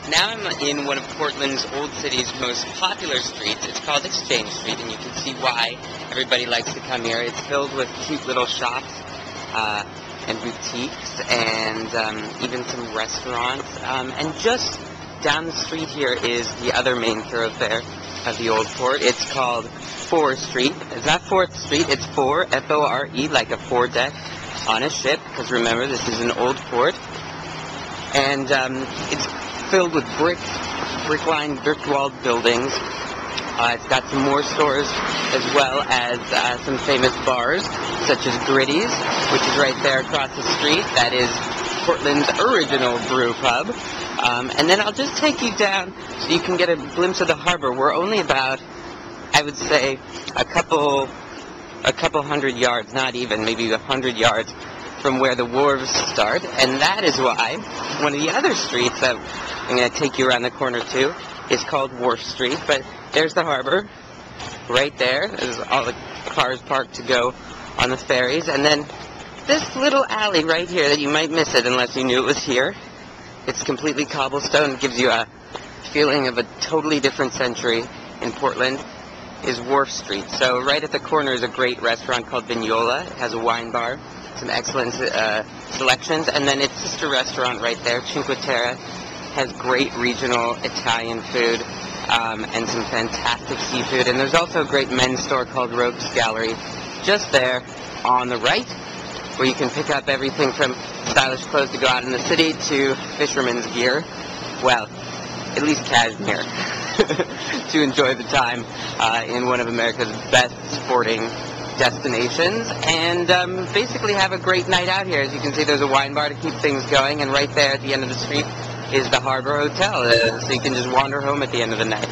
Now I'm in one of Portland's old city's most popular streets. It's called Exchange Street, and you can see why everybody likes to come here. It's filled with cute little shops and boutiques and even some restaurants. And just down the street here is the other main thoroughfare of the old port. It's called Fore Street. It's not 4th Street, it's Fore, F-O-R-E, like a foredeck on a ship, because remember, this is an old port. And it's filled with brick-lined, brick-walled buildings. It's got some more stores as well as some famous bars, such as Gritty's, which is right there across the street. That is Portland's original brew pub. And then I'll just take you down so you can get a glimpse of the harbor. We're only about, I would say, a couple hundred yards, not even, maybe 100 yards from where the wharves start, and that is why one of the other streets that I'm going to take you around the corner to is called Wharf Street. But there's the harbor right there. There's all the cars parked to go on the ferries, and then this little alley right here that you might miss it unless you knew it was here. It's completely cobblestone. It gives you a feeling of a totally different century in Portland, is Wharf Street. So right at the corner is a great restaurant called Vignola. It has a wine bar, some excellent selections, and then its sister restaurant right there, Cinque Terre, has great regional Italian food and some fantastic seafood. And there's also a great men's store called Rogues Gallery just there on the right, where you can pick up everything from stylish clothes to go out in the city to fisherman's gear. Well, at least cashmere, to enjoy the time in one of America's best sporting destinations, and basically have a great night out here. As you can see, there's a wine bar to keep things going, and right there at the end of the street is the Harbor Hotel, so you can just wander home at the end of the night.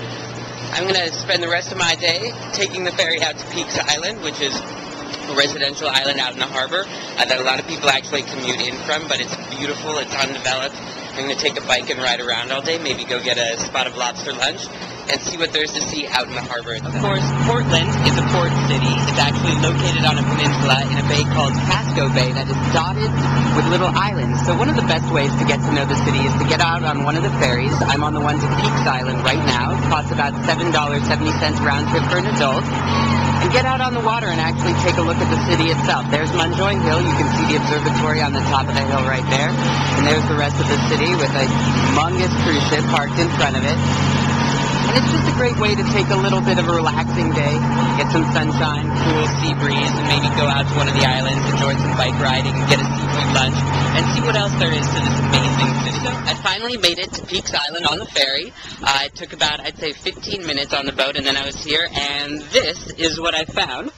I'm going to spend the rest of my day taking the ferry out to Peaks Island, which is a residential island out in the harbor that a lot of people actually commute in from, but it's beautiful, it's undeveloped. I'm going to take a bike and ride around all day, maybe go get a spot of lobster lunch, and see what there's to see out in the harbor. Of course, Portland is a port city. It's actually located on a peninsula in a bay called Casco Bay that is dotted with little islands. So one of the best ways to get to know the city is to get out on one of the ferries. I'm on the one to Peaks Island right now. It costs about $7.70 round trip for an adult. And get out on the water and actually take a look at the city itself. There's Montjoy Hill. You can see the observatory on the top of the hill right there. And there's the rest of the city with a humongous cruise ship parked in front of it. And it's just a great way to take a little bit of a relaxing day, get some sunshine, cool sea breeze, and maybe go out to one of the islands, enjoy some bike riding, and get a seafood lunch, and see what else there is to this amazing city. So I finally made it to Peaks Island on the ferry. It took about, I'd say, 15 minutes on the boat, and then I was here, and this is what I found.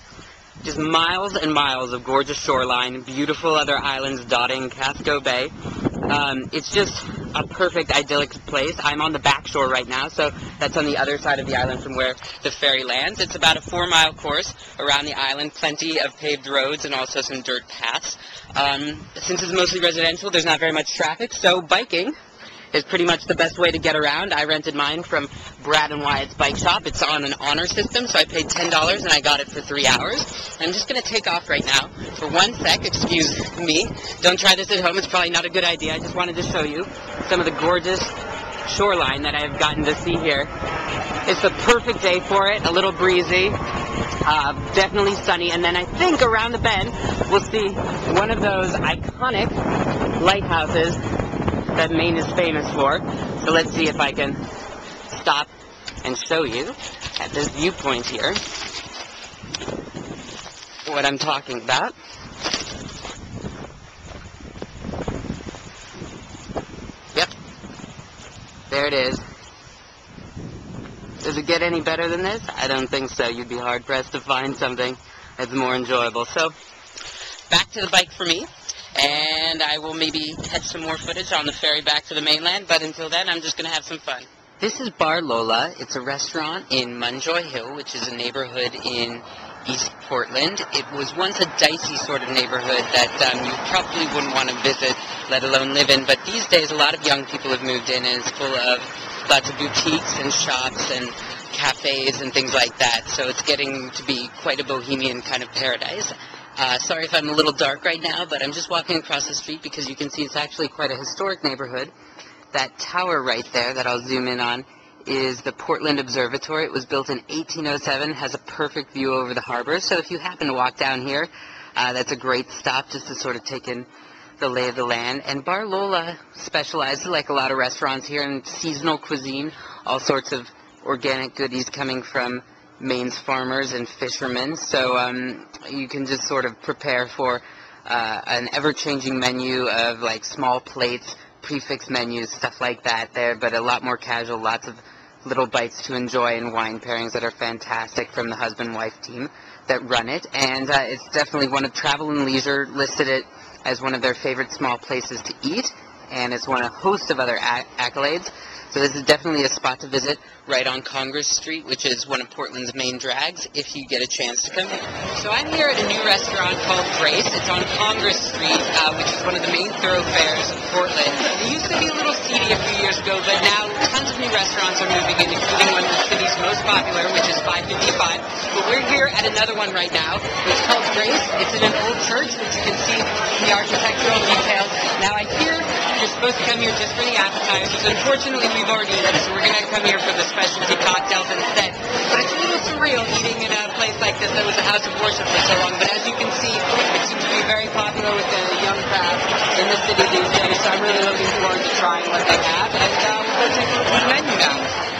Just miles and miles of gorgeous shoreline, beautiful other islands dotting Casco Bay. It's just a perfect, idyllic place. I'm on the back shore right now, so that's on the other side of the island from where the ferry lands. It's about a 4-mile course around the island, plenty of paved roads and also some dirt paths. Since it's mostly residential, there's not very much traffic, so biking is pretty much the best way to get around. I rented mine from Brad and Wyatt's bike shop. It's on an honor system, so I paid $10 and I got it for 3 hours. I'm just going to take off right now for 1 sec. Excuse me. Don't try this at home. It's probably not a good idea. I just wanted to show you some of the gorgeous shoreline that I've gotten to see here. It's the perfect day for it. A little breezy. Definitely sunny. And then I think around the bend we'll see one of those iconic lighthouses that Maine is famous for. So let's see if I can stop and show you at this viewpoint here what I'm talking about. Yep, there it is. Does it get any better than this? I don't think so. You'd be hard-pressed to find something that's more enjoyable. So, back to the bike for me. And I will maybe catch some more footage on the ferry back to the mainland, but until then, I'm just going to have some fun. This is Bar Lola. It's a restaurant in Montjoy Hill, which is a neighborhood in East Portland. It was once a dicey sort of neighborhood that you probably wouldn't want to visit, let alone live in, but these days a lot of young people have moved in, and it's full of lots of boutiques and shops and cafes and things like that, so it's getting to be quite a bohemian kind of paradise. Sorry if I'm a little dark right now, but I'm just walking across the street because you can see it's actually quite a historic neighborhood. That tower right there that I'll zoom in on is the Portland Observatory. It was built in 1807, has a perfect view over the harbor. So if you happen to walk down here, that's a great stop just to sort of take in the lay of the land. And Bar Lola specializes, like a lot of restaurants here, in seasonal cuisine, all sorts of organic goodies coming from Maine's farmers and fishermen. So you can just sort of prepare for an ever-changing menu of like small plates, prefix menus, stuff like that there, but a lot more casual, lots of little bites to enjoy and wine pairings that are fantastic from the husband-wife team that run it. And it's definitely one of Travel and Leisure listed it as one of their favorite small places to eat, and it's won a host of other accolades. So this is definitely a spot to visit right on Congress Street, which is one of Portland's main drags, if you get a chance to come here. So I'm here at a new restaurant called Grace. It's on Congress Street, which is one of the main thoroughfares of Portland. It used to be a little seedy a few years ago, but now tons of new restaurants are moving in, including one of the city's most popular, which is 555. But we're here at another one right now. It's called Grace. It's in an old church, which you can see in the architectural details. Now I hear you're supposed to come here just for the appetizers. Unfortunately, we've already eaten, so we're going to come here for the specialty cocktails instead. But it's a little surreal eating in a place like this that was a house of worship for so long. But as you can see, it seems to be very popular with the young crowd in the city these days. So I'm really looking forward to trying what they have. And we'll go take a look at the menu now.